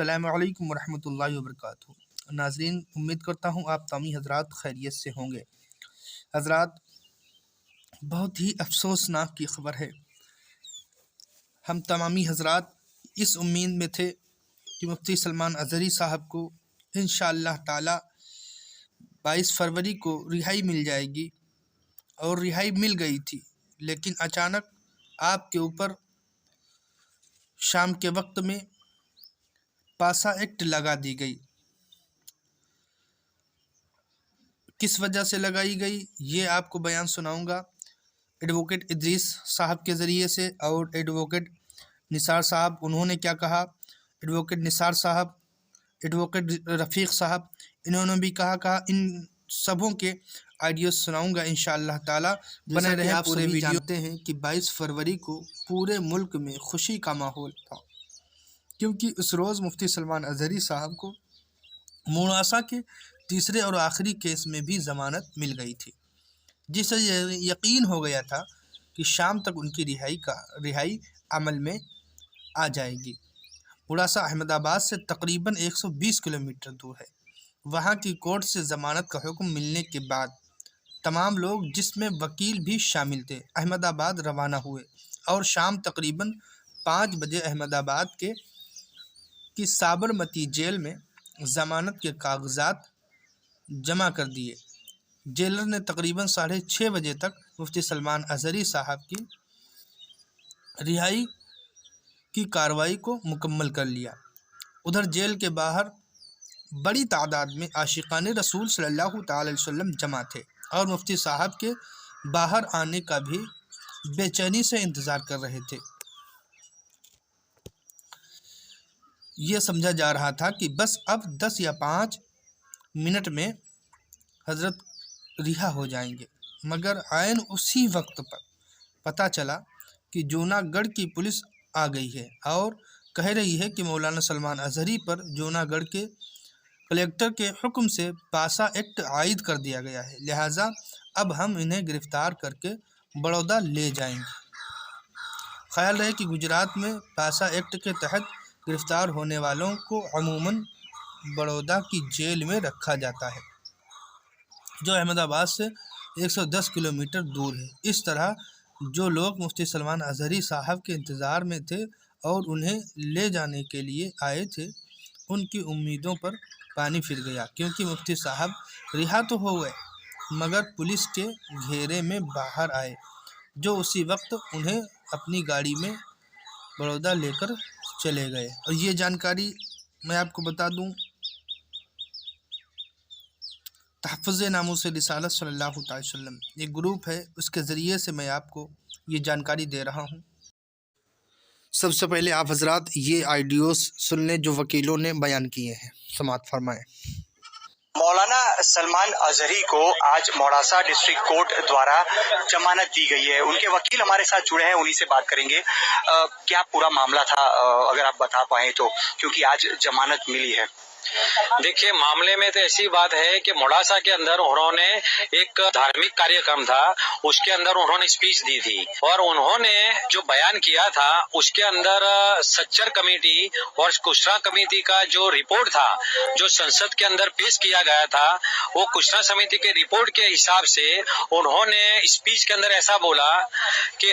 अस्सलामु अलैकुम वरहमतुल्लाहि वबरकातुहू। नाज़रीन, उम्मीद करता हूँ आप तमाम हज़रात खैरियत से होंगे। हज़रात, बहुत ही अफसोसनाक की ख़बर है। हम तमामी हज़रात इस उम्मीद में थे कि मुफ्ती सलमान अज़हरी साहब को इंशाअल्लाह ताला 22 फरवरी को रिहाई मिल जाएगी, और रिहाई मिल गई थी। लेकिन अचानक आपके ऊपर शाम के वक्त में पासा एक्ट लगा दी गई। किस वजह से लगाई गई ये आपको बयान सुनाऊंगा एडवोकेट इद्रीस साहब के ज़रिए से। और एडवोकेट निसार साहब, उन्होंने क्या कहा, एडवोकेट निसार साहब, एडवोकेट रफ़ीक साहब, इन्होंने भी कहा। इन सबों के आइडियोज सुनाऊंगा इंशाअल्लाह ताला। बने रहे। आप पूरे वीडियो जानते हैं कि 22 फरवरी को पूरे मुल्क में खुशी का माहौल था, क्योंकि उस रोज़ मुफ्ती सलमान अज़हरी साहब को मोनासा के तीसरे और आखिरी केस में भी ज़मानत मिल गई थी, जिससे यकीन हो गया था कि शाम तक उनकी रिहाई अमल में आ जाएगी। मोनासा अहमदाबाद से तकरीबन 120 किलोमीटर दूर है। वहाँ की कोर्ट से ज़मानत का हुक्म मिलने के बाद तमाम लोग, जिसमें वकील भी शामिल थे, अहमदाबाद रवाना हुए और शाम तकरीबन 5 बजे अहमदाबाद की साबरमती जेल में ज़मानत के कागजात जमा कर दिए। जेलर ने तकरीबन 6:30 बजे तक मुफ्ती सलमान अज़हरी साहब की रिहाई की कार्रवाई को मुकम्मल कर लिया। उधर जेल के बाहर बड़ी तादाद में आशिकाने रसूल सल्लल्लाहु अलैहि वसल्लम जमा थे और मुफ्ती साहब के बाहर आने का भी बेचैनी से इंतज़ार कर रहे थे। ये समझा जा रहा था कि बस अब 10 या 5 मिनट में हज़रत रिहा हो जाएंगे, मगर आयन उसी वक्त पर पता चला कि जूनागढ़ की पुलिस आ गई है और कह रही है कि मौलाना सलमान अज़हरी पर जूनागढ़ के कलेक्टर के हुक्म से पासा एक्ट आयद कर दिया गया है, लिहाजा अब हम इन्हें गिरफ़्तार करके बड़ौदा ले जाएंगे। ख्याल रहे कि गुजरात में पासा एक्ट के तहत गिरफ़्तार होने वालों को अमूमन बड़ौदा की जेल में रखा जाता है, जो अहमदाबाद से 110 किलोमीटर दूर है। इस तरह जो लोग मुफ्ती सलमान अज़हरी साहब के इंतज़ार में थे और उन्हें ले जाने के लिए आए थे, उनकी उम्मीदों पर पानी फिर गया, क्योंकि मुफ्ती साहब रिहा तो हो गए मगर पुलिस के घेरे में बाहर आए, जो उसी वक्त उन्हें अपनी गाड़ी में बड़ौदा लेकर चले गए। और ये जानकारी मैं आपको बता दूं, तहफ़्फ़ुज़ नामूस रिसालत सल्लल्लाहु अलैहि वसल्लम एक ग्रुप है, उसके ज़रिए से मैं आपको ये जानकारी दे रहा हूँ। सबसे पहले आप हज़रात ये आइडियोज़ सुन लें जो वकीलों ने बयान किए हैं, समाअत फरमाएँ। मौलाना सलमान अज़हरी को आज मोड़ासा डिस्ट्रिक्ट कोर्ट द्वारा जमानत दी गई है। उनके वकील हमारे साथ जुड़े हैं, उन्हीं से बात करेंगे। क्या पूरा मामला था, अगर आप बता पाएं तो, क्योंकि आज जमानत मिली है। देखिए, मामले में तो ऐसी बात है कि मोड़ासा के अंदर उन्होंने एक धार्मिक कार्यक्रम था, उसके अंदर उन्होंने स्पीच दी थी और उन्होंने जो बयान किया था उसके अंदर सच्चर कमेटी और कुशरा कमेटी का जो रिपोर्ट था, जो संसद के अंदर पेश किया गया था, वो कुशरा समिति के रिपोर्ट के हिसाब से उन्होंने स्पीच के अंदर ऐसा बोला कि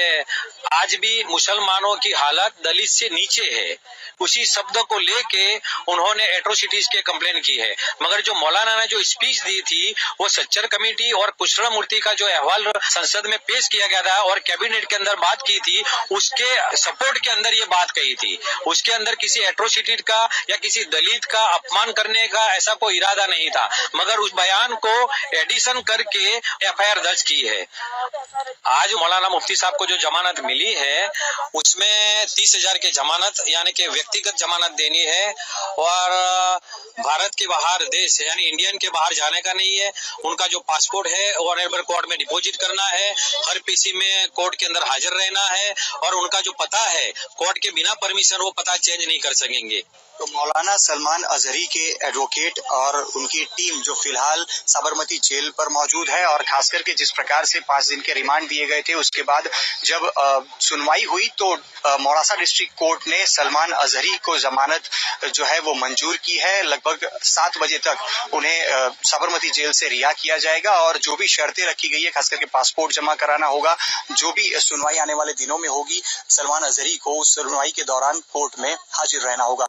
आज भी मुसलमानों की हालत दलित से नीचे है। उसी शब्द को लेके उन्होंने एट्रोसिटीज के कंप्लेन की है। मगर जो मौलाना ने जो स्पीच दी थी वो सच्चर कमेटी और कुशरा मूर्ति का जो अहवाल संसद में पेश किया गया था और कैबिनेट के अंदर बात की थी, उसके सपोर्ट के अंदर ये बात कही थी। उसके अंदर किसी एट्रोसिटी का या किसी दलित का अपमान करने का ऐसा कोई इरादा नहीं था, मगर उस बयान को एडिशन करके एफआईआर दर्ज की है। आज मौलाना मुफ्ती साहब को जो जमानत मिली है उसमें 30,000 की जमानत यानी कि व्यक्तिगत जमानत देनी है और भारत के बाहर देश यानी इंडियन के बाहर जाने का नहीं है। उनका जो पासपोर्ट है ऑनरेबल कोर्ट में डिपॉजिट करना है, हर पीसी में कोर्ट के अंदर हाजिर रहना है और उनका जो पता है कोर्ट के बिना परमिशन वो पता चेंज नहीं कर सकेंगे। तो मौलाना सलमान अजहरी के एडवोकेट और उनकी टीम जो फिलहाल साबरमती जेल पर मौजूद है और खास करके जिस प्रकार से 5 दिन के रिमांड दिए गए थे, उसके बाद जब सुनवाई हुई तो मोड़ासा डिस्ट्रिक्ट कोर्ट ने सलमान अजहरी को जमानत जो है वो मंजूर की है। लगभग 7 बजे तक उन्हें साबरमती जेल से रिहा किया जाएगा और जो भी शर्तें रखी गई है, खास करके पासपोर्ट जमा कराना होगा, जो भी सुनवाई आने वाले दिनों में होगी, सलमान अजहरी को उस सुनवाई के दौरान कोर्ट में हाजिर रहना होगा।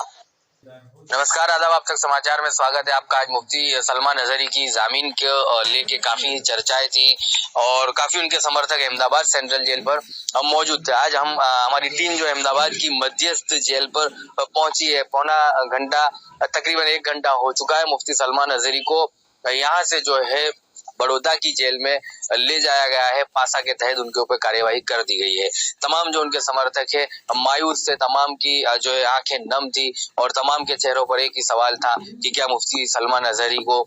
नमस्कार, आदाब, अब तक समाचार में स्वागत है आपका। आज मुफ्ती सलमान अजहरी की जामीन के लेके काफी चर्चाएं थी और काफी उनके समर्थक अहमदाबाद सेंट्रल जेल पर मौजूद थे। आज हम हमारी टीम जो अहमदाबाद की मध्यस्थ जेल पर पहुंची है। पौना घंटा, तकरीबन 1 घंटा हो चुका है। मुफ्ती सलमान अजहरी को यहाँ से जो है बड़ौदा की जेल में ले जाया गया है। पासा के तहत उनके ऊपर कार्यवाही कर दी गई है। तमाम जो उनके समर्थक है मायूस से, तमाम की जो है आंखें नम थी और तमाम के चेहरों पर एक ही सवाल था कि क्या मुफ्ती सलमान अजहरी को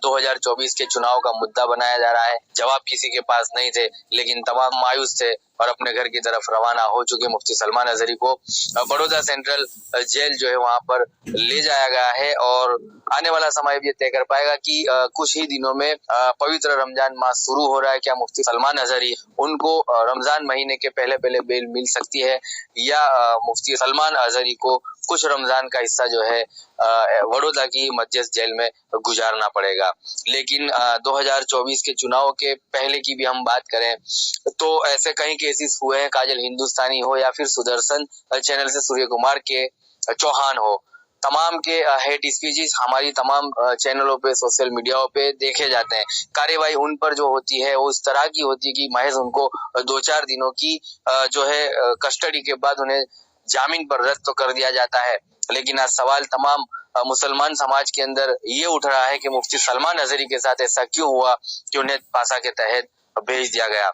2024 के चुनाव का मुद्दा बनाया जा रहा है। जवाब किसी के पास नहीं थे, लेकिन तमाम मायूस थे और अपने घर की तरफ रवाना हो चुके। मुफ्ती सलमान अजहरी को बड़ौदा सेंट्रल जेल जो है वहां पर ले जाया गया है और आने वाला समय भी तय कर पाएगा कि कुछ ही दिनों में पवित्र रमजान माह शुरू हो रहा है। क्या मुफ्ती सलमान अजहरी उनको रमजान महीने के पहले बेल मिल सकती है या मुफ्ती सलमान अजहरी को कुछ रमजान का हिस्सा जो है बड़ौदा की मध्यस्थ जेल में गुजारना पड़ेगा। लेकिन 2024 के चुनाव के पहले की भी हम बात करें तो ऐसे कई केसेस हुए हैं, काजल हिंदुस्तानी हो या फिर सुदर्शन चैनल से सूर्य कुमार के चौहान हो, तमाम के हेट स्पीचेस हमारी तमाम चैनलों पे, सोशल मीडिया पे देखे जाते हैं। कार्यवाही उन पर जो होती है वो इस तरह की होती है कि महज उनको 2-4 दिनों की जो है कस्टडी के बाद उन्हें जामीन पर रद्द तो कर दिया जाता है। लेकिन आज सवाल तमाम मुसलमान समाज के अंदर ये उठ रहा है कि मुफ्ती सलमान अजहरी के साथ ऐसा क्यों हुआ कि उन्हें पासा के तहत भेज दिया गया।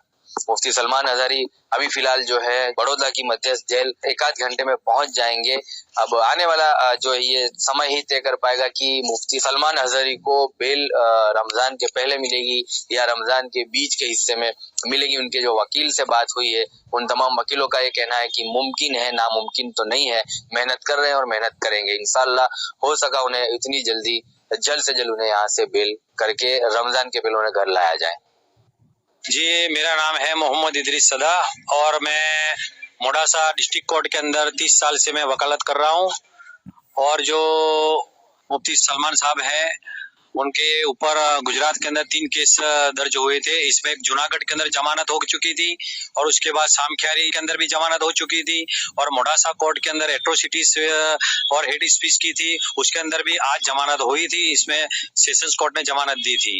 मुफ्ती सलमान अजहरी अभी फिलहाल जो है बड़ौदा की मध्यस्थ जेल 1-8 घंटे में पहुंच जाएंगे। अब आने वाला जो है ये समय ही तय कर पाएगा कि मुफ्ती सलमान अजहरी को बेल रमजान के पहले मिलेगी या रमजान के बीच के हिस्से में मिलेगी। उनके जो वकील से बात हुई है उन तमाम वकीलों का ये कहना है कि मुमकिन है, नामुमकिन तो नहीं है। मेहनत कर रहे हैं और मेहनत करेंगे। इंशाल्लाह हो सका उन्हें इतनी जल्दी, जल्द से जल्द उन्हें यहाँ से बेल करके रमजान के पहले उन्हें घर लाया जाए। जी, मेरा नाम है मोहम्मद इदरीस सदा और मैं मोड़ासा डिस्ट्रिक्ट कोर्ट के अंदर 30 साल से मैं वकालत कर रहा हूँ। और जो मुफ्ती सलमान साहब है उनके ऊपर गुजरात के अंदर 3 केस दर्ज हुए थे। इसमें एक जूनागढ़ के अंदर जमानत हो चुकी थी और उसके बाद सामख्यारी के अंदर भी जमानत हो चुकी थी और मोड़ासा कोर्ट के अंदर एट्रोसिटीज और हेट स्पीच की थी, उसके अंदर भी आज जमानत हुई थी। इसमें सेशंस कोर्ट ने जमानत दी थी।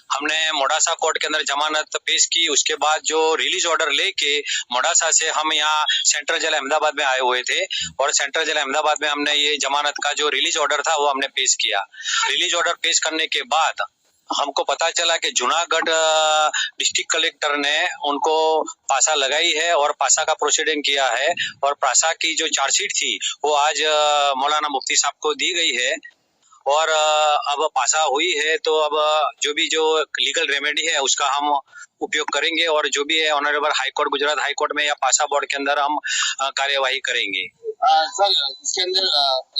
हमने मोड़ासा कोर्ट के अंदर जमानत पेश की। उसके बाद जो रिलीज ऑर्डर लेके मोड़ासा से हम यहाँ सेंट्रल जेल अहमदाबाद में आए हुए थे और सेंट्रल जेल अहमदाबाद में हमने ये जमानत का जो रिलीज ऑर्डर था वो हमने पेश किया। रिलीज ऑर्डर पेश करने के बाद हमको पता चला कि जूनागढ़ डिस्ट्रिक्ट कलेक्टर ने उनको पासा लगाई है और पासा का प्रोसीडिंग किया है और पासा की जो चार्जशीट थी वो आज मौलाना मुफ्ती साहब को दी गई है और अब पासा हुई है तो अब जो लीगल रेमेडी है उसका हम उपयोग करेंगे और जो भी है honourable high court, Gujarat high court में या पासा बोर्ड के अंदर हम कार्यवाही करेंगे। सर, इसके अंदर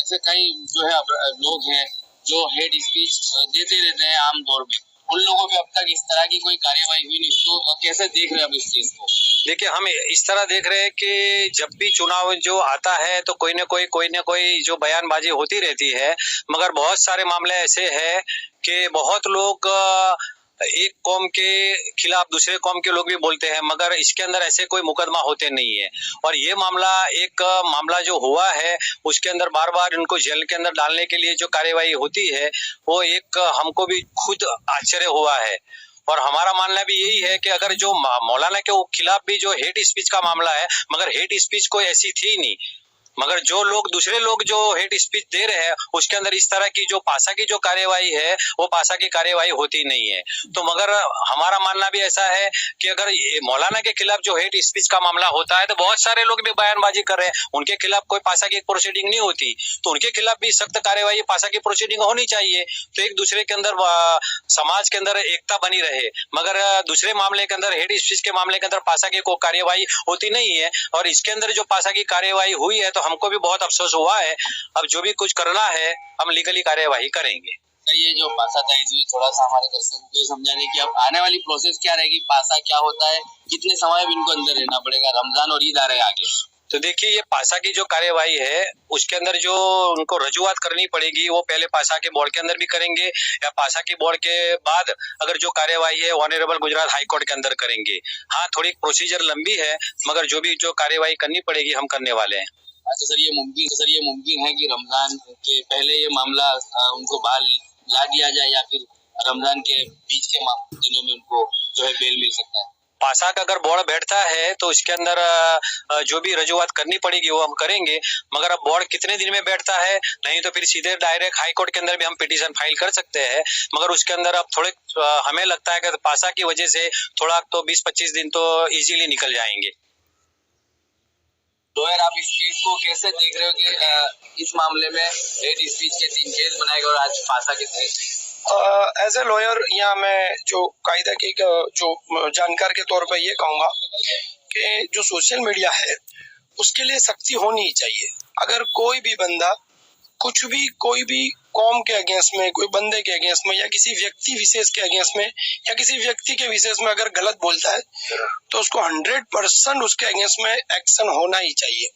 ऐसे कई जो है लोग हैं जो हेड स्पीच देते रहते हैं आम तौर पे, उन लोगों पे अब तक इस तरह की कोई कार्यवाही हुई नहीं, तो कैसे देख रहे हैं अब इस चीज को? देखिए, हम इस तरह देख रहे हैं कि जब भी चुनाव जो आता है तो कोई न कोई जो बयानबाजी होती रहती है, मगर बहुत सारे मामले ऐसे हैं कि बहुत लोग एक कौम के खिलाफ दूसरे कौम के लोग भी बोलते हैं, मगर इसके अंदर ऐसे कोई मुकदमा होते नहीं है। और ये मामला जो हुआ है उसके अंदर बार बार इनको जेल के अंदर डालने के लिए जो कार्यवाही होती है वो एक हमको भी खुद आश्चर्य हुआ है। और हमारा मानना भी यही है कि अगर जो मौलाना के खिलाफ भी जो हेट स्पीच का मामला है, मगर हेट स्पीच कोई ऐसी थी नहीं, मगर जो लोग दूसरे लोग जो हेट स्पीच दे रहे हैं उसके अंदर इस तरह की जो पासा की जो कार्यवाही है वो पासा की कार्यवाही होती नहीं है। तो मगर हमारा मानना भी ऐसा है कि अगर मौलाना के खिलाफ जो हेट स्पीच का मामला होता है तो बहुत सारे लोग भी बयानबाजी कर रहे हैं, उनके खिलाफ कोई पासा की प्रोसीडिंग नहीं होती, तो उनके खिलाफ भी सख्त कार्यवाही पासा की प्रोसीडिंग होनी चाहिए, तो एक दूसरे के अंदर समाज के अंदर एकता बनी रहे। मगर दूसरे मामले के अंदर हेट स्पीच के मामले के अंदर पासा की कोई कार्यवाही होती नहीं है और इसके अंदर जो पासा की कार्यवाही हुई है तो हमको भी बहुत अफसोस हुआ है। अब जो भी कुछ करना है हम लीगली कार्यवाही करेंगे। ये जो पासा था इसलिए थोड़ा सा हमारे दर्शकों को समझाने की अब आने वाली प्रोसेस क्या रहेगी, पासा क्या होता है, कितने समय भी इनको अंदर रहना पड़ेगा, रमजान और ईद आ रहे आगे। तो देखिए ये पासा की जो कार्यवाही है उसके अंदर जो उनको रजूआत करनी पड़ेगी वो पहले पासा के बोर्ड के अंदर भी करेंगे या पासा के बोर्ड के बाद अगर जो कार्यवाही है ऑनरेबल गुजरात हाई कोर्ट के अंदर करेंगे। हाँ थोड़ी प्रोसीजर लंबी है मगर जो कार्यवाही करनी पड़ेगी हम करने वाले हैं। अच्छा सर, ये मुमकिन है कि रमजान के पहले ये मामला उनको बाहर ला दिया जाए या फिर रमजान के बीच के दिनों में उनको जो है बेल मिल सकता है? पासा का अगर बोर्ड बैठता है तो इसके अंदर जो भी रजूआत करनी पड़ेगी वो हम करेंगे, मगर अब बोर्ड कितने दिन में बैठता है, नहीं तो फिर सीधे डायरेक्ट हाई कोर्ट के अंदर भी हम पिटीशन फाइल कर सकते हैं। मगर उसके अंदर अब थोड़े हमें लगता है कि पासा की वजह से थोड़ा तो 20-25 दिन तो इजीली निकल जाएंगे। तो यार आप इस चीज को कैसे देख रहे हो कि इस मामले में हेड स्पीच के 3 केस बनाए गए और आज पासा के 3? एज ए लॉयर यहाँ मैं जो कायदा की जो जानकार के तौर पर ये कहूँगा कि जो सोशल मीडिया है उसके लिए सख्ती होनी ही चाहिए। अगर कोई भी बंदा कुछ भी कोई भी कौम के अगेंस्ट में, कोई बंदे के अगेंस्ट में या किसी व्यक्ति विशेष के अगेंस्ट में या किसी व्यक्ति के विशेष में अगर गलत बोलता है तो उसको 100% उसके अगेंस्ट में एक्शन होना ही चाहिए।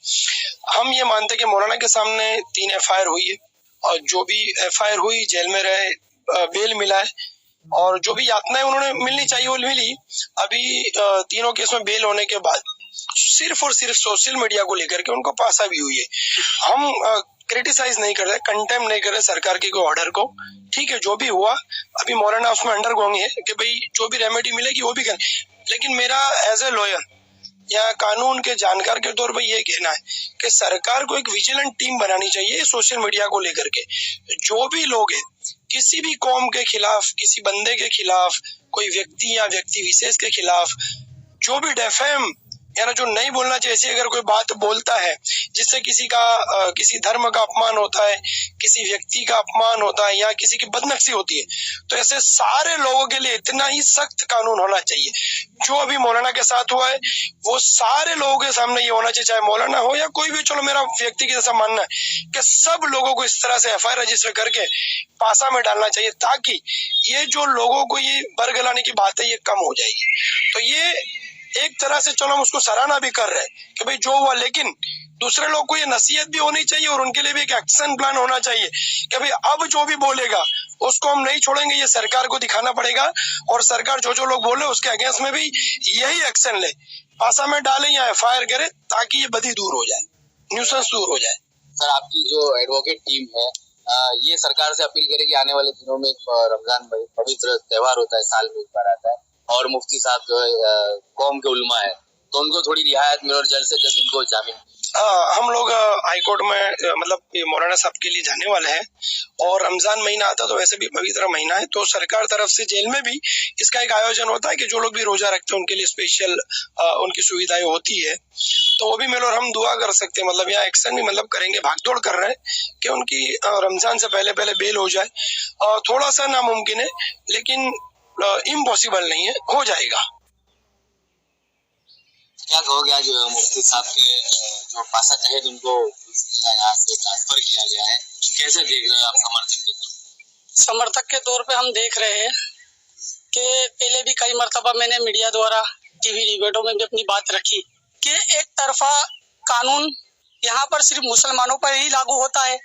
हम ये मानते हैं कि मौलाना के सामने 3 FIR हुई है और जो भी FIR हुई जेल में रहे, बेल मिला है और जो भी यातनाएं उन्होंने मिलनी चाहिए वो मिली। अभी तीनों केस में बेल होने के बाद सिर्फ और सिर्फ सोशल मीडिया को लेकर के उनको पासा भी हुई है। हम क्रिटिसाइज नहीं कर रहे, कंटेम नहीं कर रहे सरकार के कोई ऑर्डर को, ठीक है जो भी हुआ अभी मौलाना उसमें अंडरगोइंग है कि भाई जो भी रेमेडी मिलेगी वो भी करें। लेकिन मेरा एज ए लॉयर या कानून के जानकार के तौर पर यह कहना है कि सरकार को एक विजिलेंट टीम बनानी चाहिए सोशल मीडिया को लेकर के। जो भी लोग हैं किसी भी कौम के खिलाफ, किसी बंदे के खिलाफ, कोई व्यक्ति या व्यक्ति विशेष के खिलाफ जो भी डेफेम यानी जो नहीं बोलना चाहिए ऐसी अगर कोई बात बोलता है जिससे किसी धर्म का अपमान होता है, किसी व्यक्ति का अपमान होता है या किसी की बदनक्सी होती है, तो ऐसे सारे लोगों के लिए इतना ही सख्त कानून होना चाहिए। जो अभी मौलाना के साथ हुआ है वो सारे लोगों के सामने ये होना चाहिए, चाहे मौलाना हो या कोई भी, चलो मेरा व्यक्ति के जैसा मानना है कि सब लोगों को इस तरह से FIR रजिस्टर करके पासा में डालना चाहिए ताकि ये जो लोगों को ये बरगलाने की बात है ये कम हो जाएगी। तो ये एक तरह से चलो हम उसको सराहना भी कर रहे हैं कि भाई जो हुआ, लेकिन दूसरे लोग को ये नसीहत भी होनी चाहिए और उनके लिए भी एक एक्शन प्लान होना चाहिए कि भाई अब जो भी बोलेगा उसको हम नहीं छोड़ेंगे, ये सरकार को दिखाना पड़ेगा और सरकार जो लोग बोले उसके अगेंस्ट में भी यही एक्शन ले, पासा में डाले या FIR करे ताकि ये बदी दूर हो जाए, न्यूसेंस दूर हो जाए। सर आपकी जो एडवोकेट टीम है ये सरकार से अपील करे कि आने वाले दिनों में रमजान पवित्र त्योहार होता है, साल में एक बार आता है और मुफ्ती साहब जो है कौम के उलमा है तो उनको थोड़ी रियायत मिले और जल्द से जल्द उनको जामीन। हम लोग हाई कोर्ट में मतलब मौलाना साहब के लिए जाने वाले हैं और रमजान महीना आता तो वैसे भी पवित्र महीना है, तो सरकार तरफ से जेल में भी इसका एक आयोजन होता है कि जो लोग भी रोजा रखते हैं उनके लिए स्पेशल उनकी सुविधाएं होती है, तो वो भी मिलो और हम दुआ कर सकते हैं, मतलब यहाँ एक्शन भी मतलब करेंगे, भागदौड़ कर रहे हैं कि उनकी रमजान से पहले बेल हो जाए। थोड़ा सा नामुमकिन है लेकिन इम्पॉसिबल नहीं है, हो जाएगा। क्या कहोगे आज मुफ्ती साहब के जो पासा तहत उनको यहाँ से ट्रांसफर किया गया है, कैसे देख रहे हैं आप समर्थक के तौर पे? हम देख रहे हैं कि पहले भी कई मर्तबा मैंने मीडिया द्वारा टीवी डिबेटों में भी अपनी बात रखी कि एक तरफा कानून यहाँ पर सिर्फ मुसलमानों पर ही लागू होता है।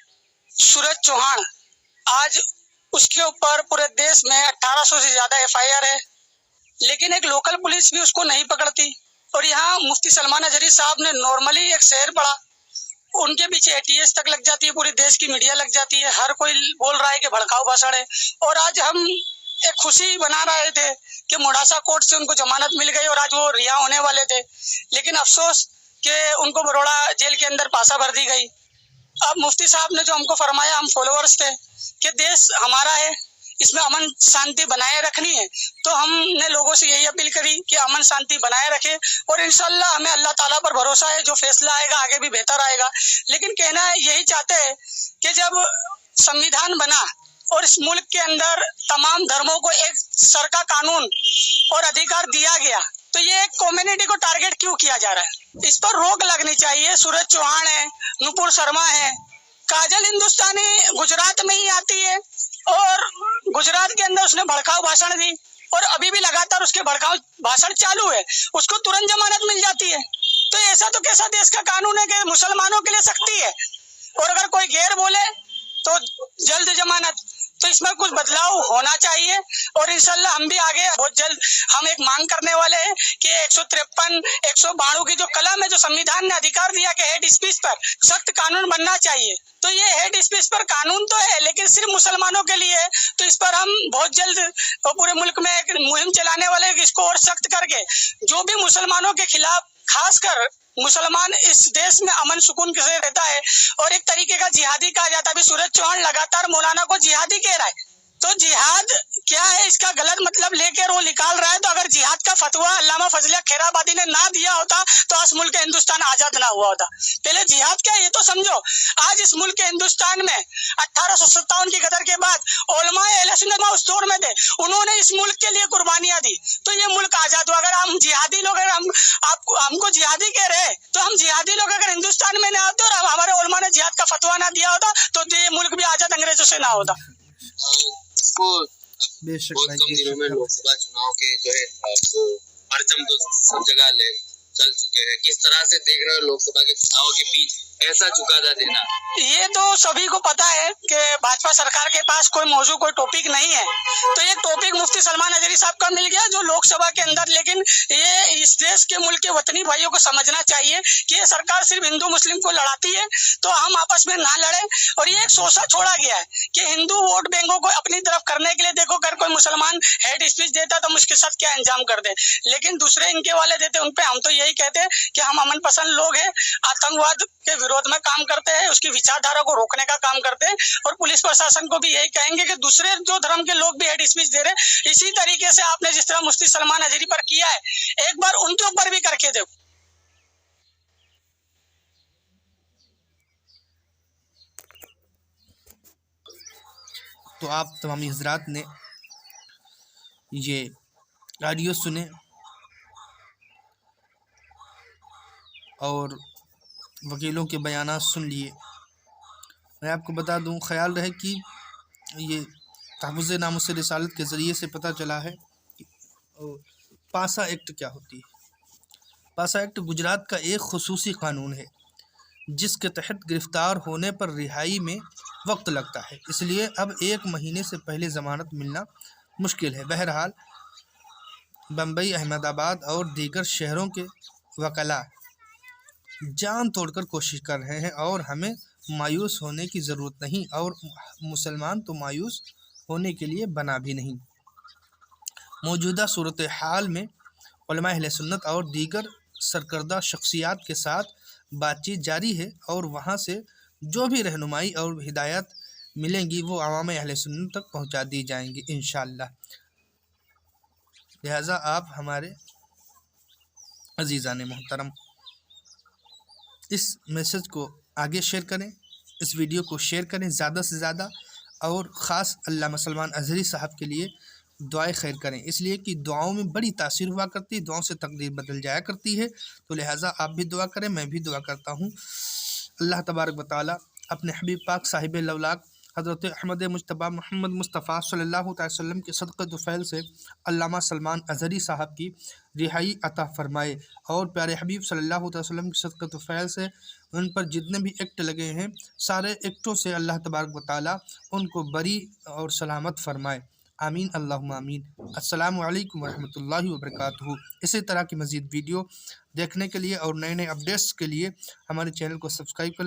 सूरज चौहान आज उसके ऊपर पूरे देश में 1800 से ज्यादा FIR है, लेकिन एक लोकल पुलिस भी उसको नहीं पकड़ती। और यहाँ मुफ्ती सलमान अजहरी साहब ने नॉर्मली एक शेर पढ़ा, उनके पीछे ATS तक लग जाती है, पूरी देश की मीडिया लग जाती है, हर कोई बोल रहा है कि भड़काऊ भाषण है। और आज हम एक खुशी बना रहे थे कि मोडासा कोर्ट से उनको जमानत मिल गई और आज वो रिहा होने वाले थे, लेकिन अफसोस कि उनको बड़ौदा जेल के अंदर पासा भर दी गई। अब मुफ्ती साहब ने जो हमको फरमाया, हम फॉलोअर्स थे कि देश हमारा है, इसमें अमन शांति बनाए रखनी है, तो हमने लोगों से यही अपील करी कि अमन शांति बनाए रखें और इंशाल्लाह हमें अल्लाह ताला पर भरोसा है, जो फैसला आएगा आगे भी बेहतर आएगा। लेकिन कहना है यही चाहते हैं कि जब संविधान बना और इस मुल्क के अंदर तमाम धर्मों को एक सर का कानून और अधिकार दिया गया, तो ये एक कम्युनिटी को टारगेट क्यों किया जा रहा है? इस पर रोक लगनी चाहिए। सूरज चौहान है, नुपुर शर्मा है, काजल हिंदुस्तानी गुजरात में ही आती है और गुजरात के अंदर उसने भड़काऊ भाषण दी और अभी भी लगातार उसके भड़काऊ भाषण चालू है, उसको तुरंत जमानत मिल जाती है। तो ऐसा तो कैसा देश का कानून है कि मुसलमानों के लिए सख्ती है और अगर कोई गैर बोले तो जल्द जमानत। तो इसमें कुछ बदलाव होना चाहिए और इंशाल्लाह हम भी आगे बहुत जल्द हम एक मांग करने वाले हैं कि 153, 192 की जो कलम है, जो संविधान ने अधिकार दिया कि हेड स्पीच पर सख्त कानून बनना चाहिए, तो ये हेड स्पीच पर कानून तो है लेकिन सिर्फ मुसलमानों के लिए है। तो इस पर हम बहुत जल्द पूरे मुल्क में एक मुहिम चलाने वाले हैं, इसको और सख्त करके जो भी मुसलमानों के खिलाफ, खासकर मुसलमान इस देश में अमन सुकून से रहता है और एक तरीके का जिहादी कहा जाता है। अभी सूरज चौहान लगातार मौलाना को जिहादी कह रहा है, तो जिहाद क्या है इसका गलत मतलब लेकर वो निकाल रहा है। तो अगर जिहाद का फतवा अल्लामा फजलिया खैराबादी ने ना दिया होता तो आज मुल्क हिंदुस्तान आजाद ना हुआ होता। पहले जिहाद क्या है ये तो समझो। आज इस मुल्क हिंदुस्तान में 1857 की गदर के बाद उलमाए अहले सुन्नत उस दौर में थे, उन्होंने इस मुल्क के लिए कुर्बानियां दी, तो ये मुल्क आजाद हुआ। अगर हम जिहादी लोग, अगर हमको जिहादी कह रहे तो हम जिहादी लोग अगर हिंदुस्तान में ना आते और हमारे उलमा ने जिहाद का फतवा ना दिया होता तो ये मुल्क भी आजाद अंग्रेजों से ना होता। इसको बेशक बहुत भाई, कम दिनों में बेशक। लोकसभा चुनाव के जो है वो परचम तो सब जगह ले चल चुके हैं। किस तरह से देख रहे हो लोकसभा के चुनाव के बीच ऐसा चुकादा देना? ये तो सभी को पता है कि भाजपा सरकार के पास कोई मौजू, कोई टॉपिक नहीं है। तो ये टॉपिक मुफ्ती सलमान अजहरी साहब का मिल गया जो लोकसभा के अंदर, लेकिन ये इस देश के मुल्क के वतनी भाइयों को समझना चाहिए कि ये सरकार सिर्फ हिंदू मुस्लिम को लड़ाती है, तो हम आपस में ना लड़े। और ये एक सोचा छोड़ा गया है कि हिंदू वोट बैंकों को अपनी तरफ करने के लिए, देखो अगर कोई मुसलमान हेड स्पीच देता तो हम उसके साथ क्या इंजाम कर दे, लेकिन दूसरे इनके वाले देते उन पे हम तो यही कहते हैं कि हम अमन पसंद लोग हैं, आतंकवाद के विरोध में काम करते हैं, उसकी विचारधारा को रोकने का काम करते हैं। और पुलिस प्रशासन को भी यही कहेंगे कि दूसरे जो धर्म के लोग भी हेड स्पीच दे रहे हैं, इसी तरीके से आपने जिस तरह मुफ्ती सलमान अजहरी पर किया है, एक बार उनके ऊपर भी करके दो। तो आप तमामी हजरात ने ये ऑडियो सुने और वकीलों के बयानात सुन लिए। मैं आपको बता दूं, ख्याल रहे कि ये तहफ़्फ़ुज़ नामुस रिसालत के ज़रिए से पता चला है कि पासा एक्ट क्या होती है। पासा एक्ट गुजरात का एक खुसूसी कानून है जिसके तहत गिरफ़्तार होने पर रिहाई में वक्त लगता है, इसलिए अब 1 महीने से पहले ज़मानत मिलना मुश्किल है। बहरहाल बम्बई, अहमदाबाद और दीगर शहरों के वकला जान तोड़कर कोशिश कर रहे हैं और हमें मायूस होने की ज़रूरत नहीं, और मुसलमान तो मायूस होने के लिए बना भी नहीं। मौजूदा सूरत हाल में उलमा अहले सुन्नत और दीगर सरकर्दा शख्सियात के साथ बातचीत जारी है और वहाँ से जो भी रहनुमाई और हिदायत मिलेंगी वो अवाम अहले सुन्नत तक पहुँचा दी जाएंगी इंशाअल्लाह। लिहाजा आप हमारे अजीज़ान मोहतरम इस मैसेज को आगे शेयर करें, इस वीडियो को शेयर करें ज़्यादा से ज़्यादा, और ख़ास अल्लामा सलमान अजहरी साहब के लिए दुआएं खैर करें, इसलिए कि दुआओं में बड़ी तासीर हुआ करती है, दुआओं से तकदीर बदल जाया करती है। तो लिहाजा आप भी दुआ करें, मैं भी दुआ करता हूँ। अल्लाह तबारक व तआला अपने हबीब पाक साहिब लौलाक हज़रत अहमद मुज्तबा मोहम्मद मुस्तफ़ा सल्लल्लाहु अलैहि वसल्लम के सदक़त फ़ैल से अल्लामा सलमान अजहरी साहब की रिहाई अता फ़रमाए, और प्यारे हबीब सल्लल्लाहु अलैहि वसल्लम के सदक़त फ़ैल से उन पर जितने भी एक्ट लगे हैं सारे एक्टों से अल्लाह तबारक व तआला उनको बरी और सलामत फ़रमाए। आमीन अल्लाहुम्मा आमीन। अस्सलामु अलैकुम वरहमतुल्लाहि वबरकातुहू। इसी तरह की मज़ीद वीडियो देखने के लिए और नए नए अपडेट्स के लिए हमारे चैनल को सब्सक्राइब कर